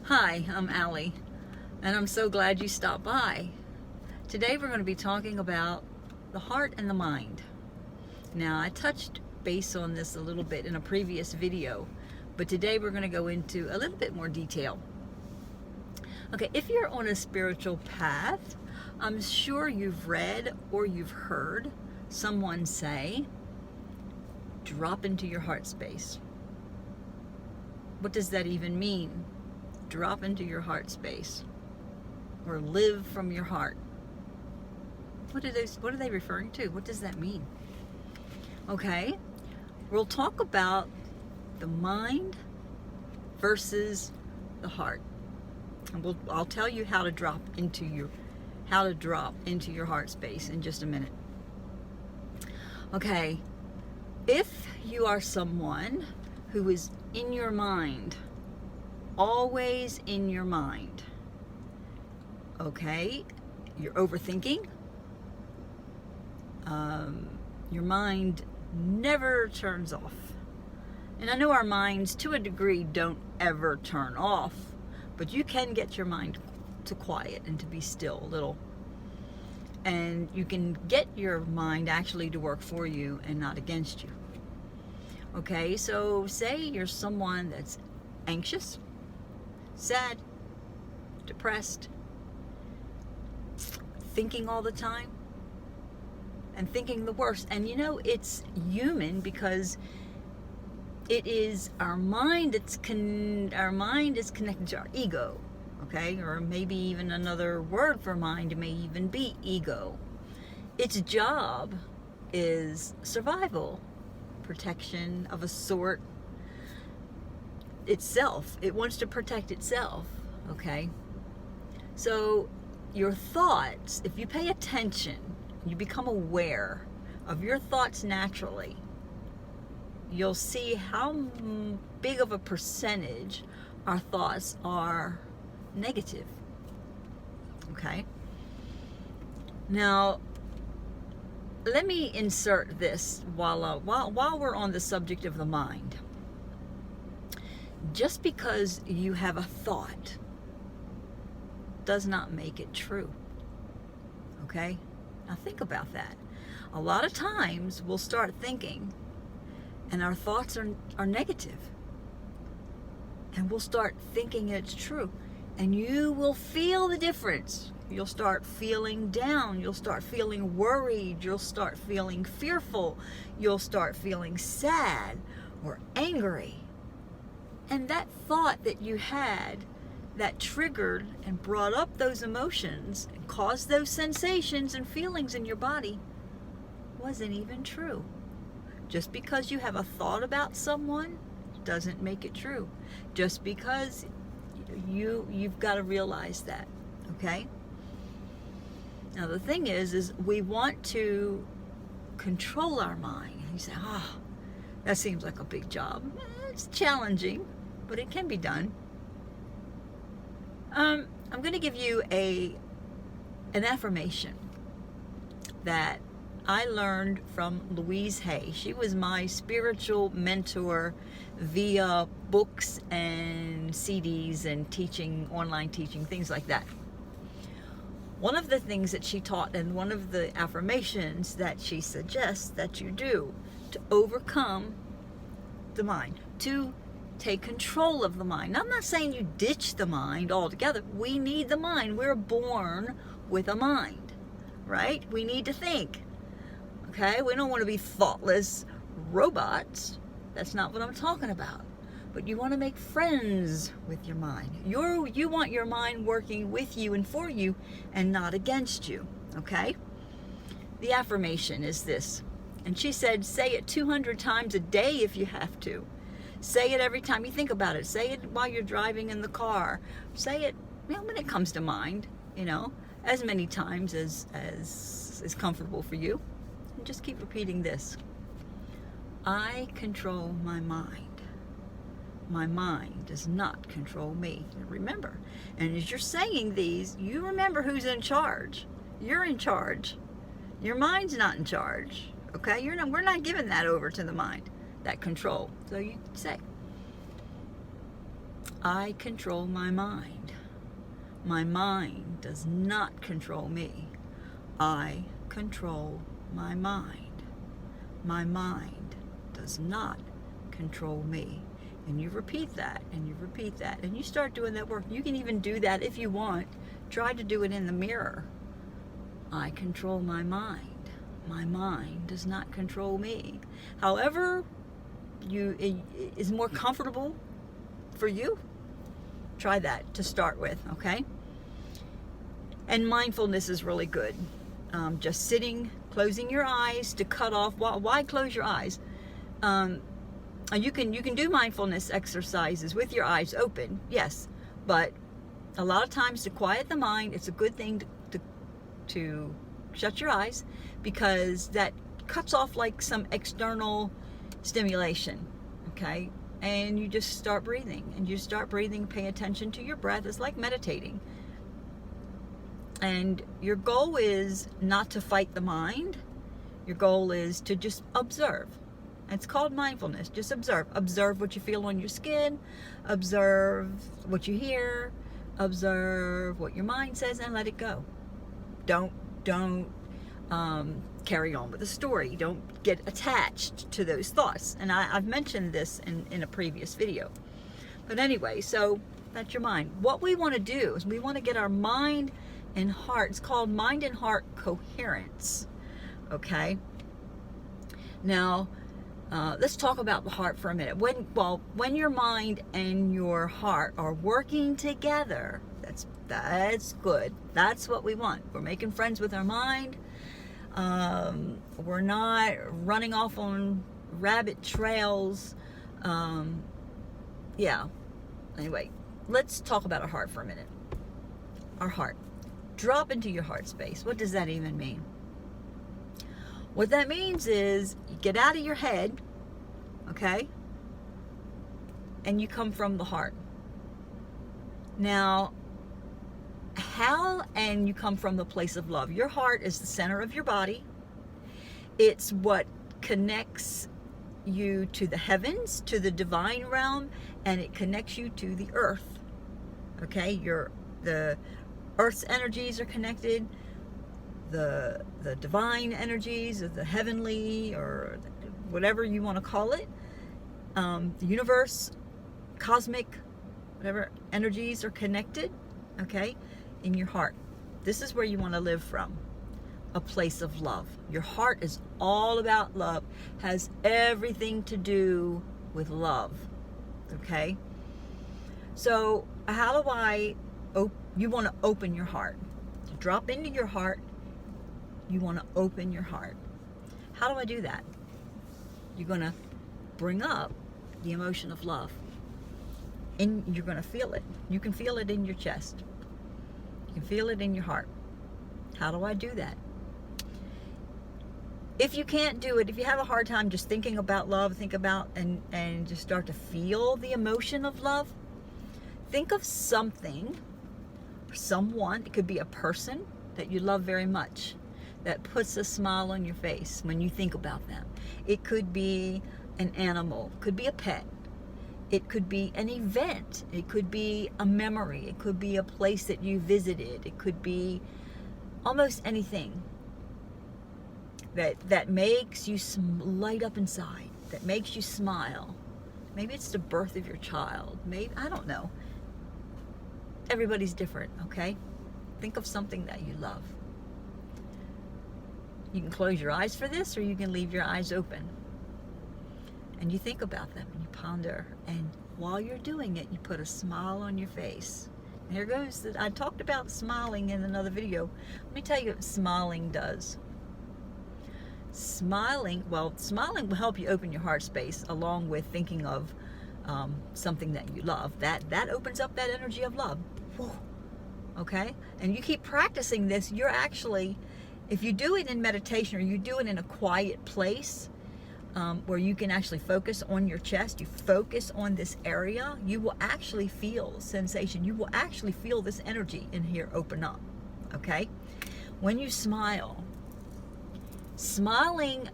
Hi, I'm Allie, and I'm so glad you stopped by. Today we're going to be talking about the heart and the mind. Now, I touched base on this a little bit in a previous video, but today we're going to go into a little bit more detail. Okay, if you're on a spiritual path, I'm sure you've read or you've heard someone say, drop into your heart space. What does that even mean? Drop into your heart space, or live from your heart. What are they referring to? What does that mean? Okay, we'll talk about the mind versus the heart, and I'll tell you how to drop into your heart space in just a minute. Okay, if you are someone who is in your mind, always in your mind, okay, you're overthinking, your mind never turns off. And I know our minds to a degree don't ever turn off, but you can get your mind to quiet and to be still a little, and you can get your mind actually to work for you and not against you. Okay, so say you're someone that's anxious, sad, depressed, thinking all the time, and thinking the worst. And you know, it's human, because it is our mind our mind is connected to our ego, okay? Or maybe even another word for mind may even be ego. Its job is survival, protection of a sort. Itself, it wants to protect itself, okay? So your thoughts, if you pay attention, you become aware of your thoughts naturally, you'll see how big of a percentage our thoughts are negative, okay? Now, let me insert this while we're on the subject of the mind. Just because you have a thought does not make it true, okay? Now think about that. A lot of times we'll start thinking and our thoughts are negative, and we'll start thinking it's true, and you will feel the difference. You'll start feeling down, you'll start feeling worried, you'll start feeling fearful, you'll start feeling sad or angry. And that thought that you had that triggered and brought up those emotions and caused those sensations and feelings in your body wasn't even true. Just because you have a thought about someone doesn't make it true. Just because you've got to realize that, okay? Now the thing is we want to control our mind. You say, that seems like a big job. It's challenging, but it can be done. I'm going to give you an affirmation that I learned from Louise Hay. She was my spiritual mentor via books and CDs and teaching, online teaching, things like that. One of the things that she taught, and one of the affirmations that she suggests that you do to overcome the mind, to take control of the mind. Now, I'm not saying you ditch the mind altogether. We need the mind. We're born with a mind, right? We need to think, okay? We don't want to be thoughtless robots. That's not what I'm talking about. But you want to make friends with your mind. You want your mind working with you and for you and not against you, okay? The affirmation is this. And she said, say it 200 times a day if you have to. Say it every time you think about it. Say it while you're driving in the car. Say it, when it comes to mind, as many times as is comfortable for you. And just keep repeating this. I control my mind. My mind does not control me. Remember, and as you're saying these, you remember who's in charge. You're in charge. Your mind's not in charge. Okay? We're not giving that over to the mind, that control. So you say, I control my mind. My mind does not control me. I control my mind. My mind does not control me. And you repeat that, and you repeat that, and you start doing that work. You can even do that if you want. Try to do it in the mirror. I control my mind. My mind does not control me. However, it is more comfortable for you, try that to start with, okay? And mindfulness is really good. Just sitting, closing your eyes to cut off. Why close your eyes? You can do mindfulness exercises with your eyes open, yes, but a lot of times to quiet the mind, it's a good thing to shut your eyes, because that cuts off like some external stimulation, okay? And you just start breathing, and you start breathing, pay attention to your breath. It's like meditating. And your goal is not to fight the mind. Your goal is to just observe. It's called mindfulness. Just observe. Observe what you feel on your skin. Observe what you hear. Observe what your mind says, and let it go. Don't carry on with the story. Don't get attached to those thoughts. And I've mentioned this in a previous video. But anyway, so that's your mind. What we want to do is we want to get our mind and heart. It's called mind and heart coherence. Okay? Now, let's talk about the heart for a minute. When your mind and your heart are working together, that's good. That's what we want. We're making friends with our mind. We're not running off on rabbit trails. Yeah. Anyway, let's talk about our heart for a minute. Our heart. Drop into your heart space. What does that even mean? What that means is you get out of your head, okay? And you come from the heart. Now, and you come from the place of love. Your heart is the center of your body. It's what connects you to the heavens, to the divine realm, and it connects you to the earth. Okay? The earth's energies are connected. The divine energies of the heavenly, or whatever you want to call it, the universe, cosmic, whatever energies are connected, okay, in your heart. This is where you want to live from, a place of love. Your heart is all about love, has everything to do with love, okay? So how do you want to open your heart. To drop into your heart, you want to open your heart. How do I do that? You're going to bring up the emotion of love. And you're going to feel it. You can feel it in your chest. You can feel it in your heart. How do I do that? If you can't do it, if you have a hard time just thinking about love, think about and just start to feel the emotion of love, think of something, or someone. It could be a person that you love very much, that puts a smile on your face when you think about them. It could be an animal, could be a pet. It could be an event. It could be a memory. It could be a place that you visited. It could be almost anything that makes you light up inside, that makes you smile. Maybe it's the birth of your child. Maybe, I don't know. Everybody's different, okay? Think of something that you love. You can close your eyes for this, or you can leave your eyes open. And you think about them, and you ponder. And while you're doing it, you put a smile on your face. And here goes, I talked about smiling in another video. Let me tell you what smiling does. Smiling will help you open your heart space, along with thinking of something that you love. That opens up that energy of love. Whew. Okay? And you keep practicing this, you're actually, if you do it in meditation, or you do it in a quiet place, where you can actually focus on your chest, you focus on this area, you will actually feel sensation. You will actually feel this energy in here open up, okay? When you smile, smiling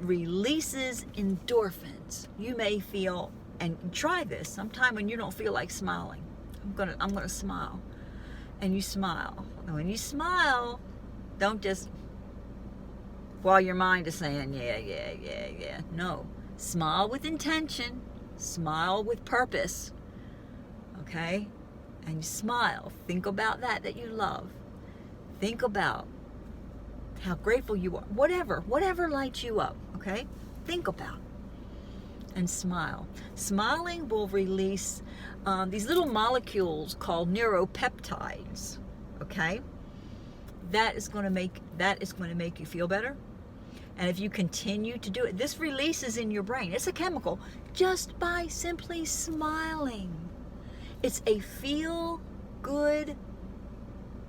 releases endorphins. You may feel and try this sometime when you don't feel like smiling. I'm gonna smile. And you smile. And when you smile, don't just, while your mind is saying, yeah. No. Smile with intention. Smile with purpose. Okay? And you smile. Think about that you love. Think about how grateful you are. Whatever lights you up. Okay? Think about. And smile. Smiling will release these little molecules called neuropeptides. Okay? That is going to make you feel better. And if you continue to do it, this releases in your brain. It's a chemical just by simply smiling. It's a feel good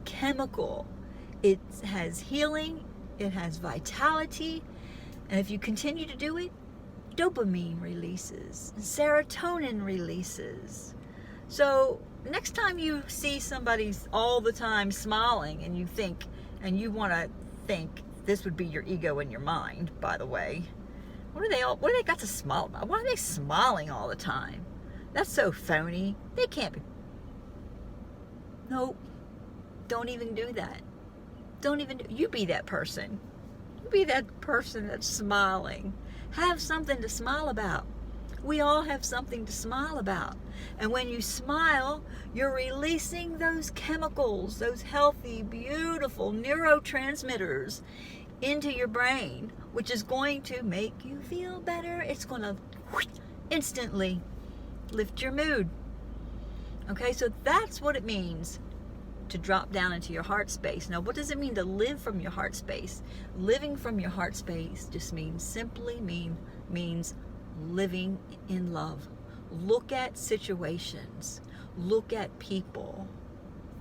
chemical. It has healing, it has vitality, and if you continue to do it, dopamine releases, serotonin releases. So next time you see somebody all the time smiling and you want to think, this would be your ego in your mind, by the way. What do they got to smile about? Why are they smiling all the time? That's so phony. They can't be. Nope. Don't even do that. You be that person. You be that person that's smiling. Have something to smile about. We all have something to smile about. And when you smile, you're releasing those chemicals, those healthy, beautiful neurotransmitters into your brain, which is going to make you feel better. It's going to instantly lift your mood. Okay, so that's what it means to drop down into your heart space. Now, what does it mean to live from your heart space? Living from your heart space just means living in love. Look at situations, look at people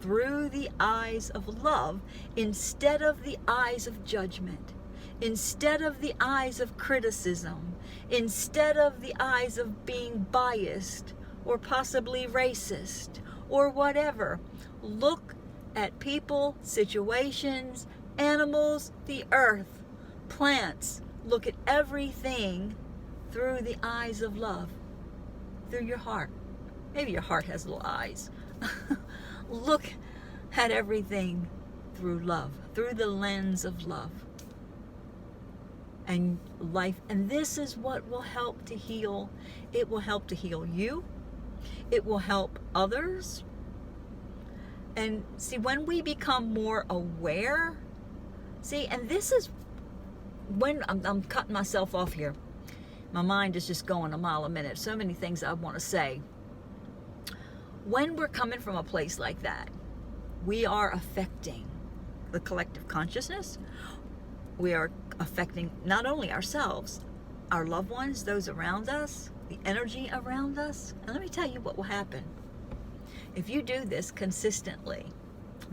through the eyes of love instead of the eyes of judgment, instead of the eyes of criticism, instead of the eyes of being biased or possibly racist or whatever. Look at people, situations, animals, the earth, plants. Look at everything through the eyes of love, through your heart. Maybe your heart has little eyes. Look at everything through love, through the lens of love and life. And this is what will help to heal. It will help to heal you. It will help others. And see, when we become more aware, and this is when I'm cutting myself off here. My mind is just going a mile a minute. So many things I want to say. When we're coming from a place like that, we are affecting the collective consciousness. We are affecting not only ourselves, our loved ones, those around us, the energy around us. And let me tell you what will happen. If you do this consistently,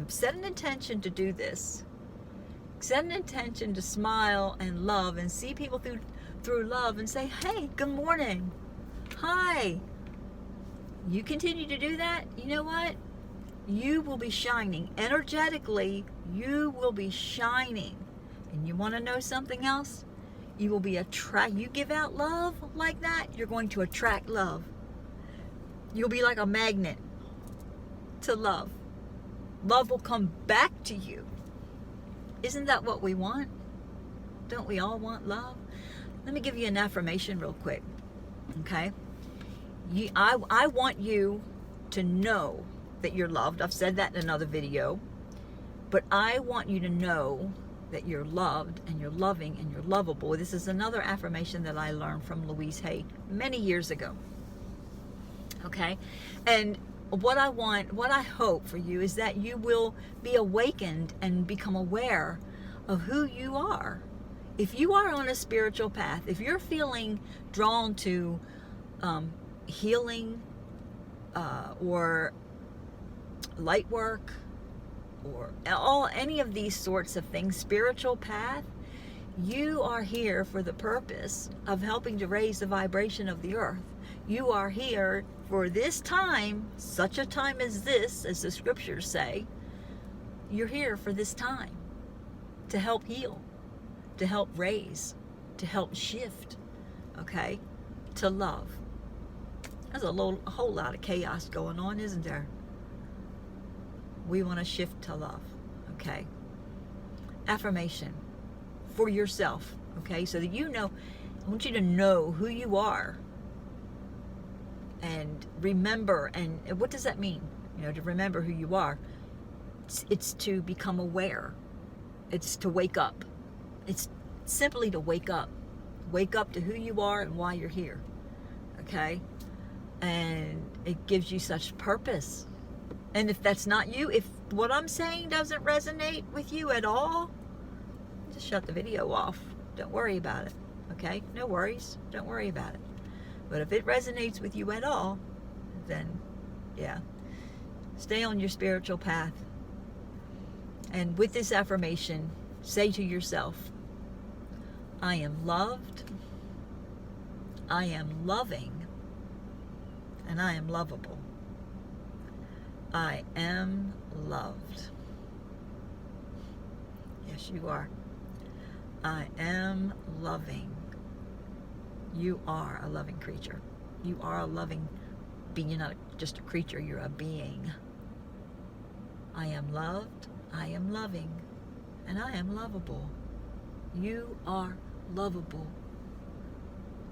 set an intention to do this. Set an intention to smile and love and see people through love and say, hey, good morning. Hi. You continue to do that, you know what? You will be shining. Energetically, you will be shining. And you want to know something else? You will be you give out love like that, you're going to attract love. You'll be like a magnet to love. Love will come back to you. Isn't that what we want? Don't we all want love? Let me give you an affirmation real quick. Okay? I want you to know that you're loved. I've said that in another video. But I want you to know that you're loved and you're loving and you're lovable. This is another affirmation that I learned from Louise Hay many years ago. Okay? And what I hope for you is that you will be awakened and become aware of who you are. If you are on a spiritual path, if you're feeling drawn to healing or light work or any of these sorts of things, spiritual path, you are here for the purpose of helping to raise the vibration of the earth. You are here for this time, such a time as this, as the scriptures say. You're here for this time to help heal, to help raise, to help shift, okay, to love. There's a whole lot of chaos going on, isn't there? We want to shift to love, okay? Affirmation for yourself, okay? So that you know, I want you to know who you are and remember. And what does that mean? You know, to remember who you are. It's to become aware. It's to wake up. It's simply to wake up. Wake up to who you are and why you're here, okay? And it gives you such purpose. And if that's not you, if what I'm saying doesn't resonate with you at all, just shut the video off. Don't worry about it, okay? No worries. Don't worry about it. But if it resonates with you at all, then yeah, stay on your spiritual path. And with this affirmation, say to yourself, I am loved, I am loving, and I am lovable. I am loved. Yes, you are. I am loving. You are a loving creature. You are a loving being. You're not just a creature, you're a being. I am loved, I am loving, and I am lovable. You are lovable.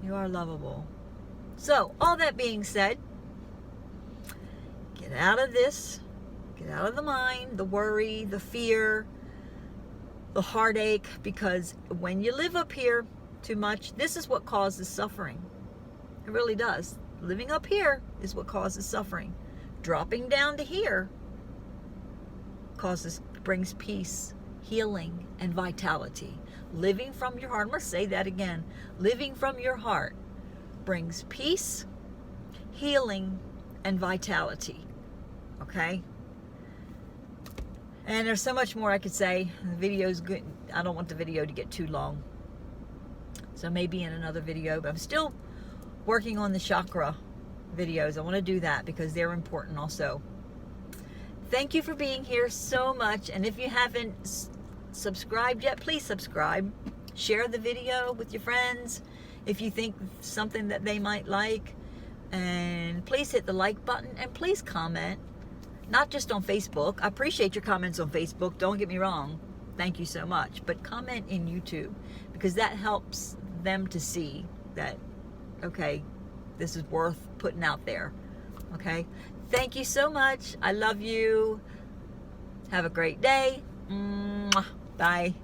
You are lovable. So, all that being said, get out of this. Get out of the mind, the worry, the fear, the heartache, because when you live up here too much, this is what causes suffering. It really does. Living up here is what causes suffering. Dropping down to here brings peace, healing, and vitality. Living from your heart, I'm going to say that again. Living from your heart brings peace, healing, and vitality. Okay? And there's so much more I could say. The video's good. I don't want the video to get too long. So maybe in another video. But I'm still working on the chakra videos. I want to do that because they're important also. Thank you for being here so much. And if you haven't subscribed yet, please subscribe. Share the video with your friends if you think something that they might like. And please hit the like button and please comment. Not just on Facebook. I appreciate your comments on Facebook. Don't get me wrong. Thank you so much. But comment in YouTube because that helps them to see that, okay, this is worth putting out there. Okay? Thank you so much. I love you. Have a great day. Bye.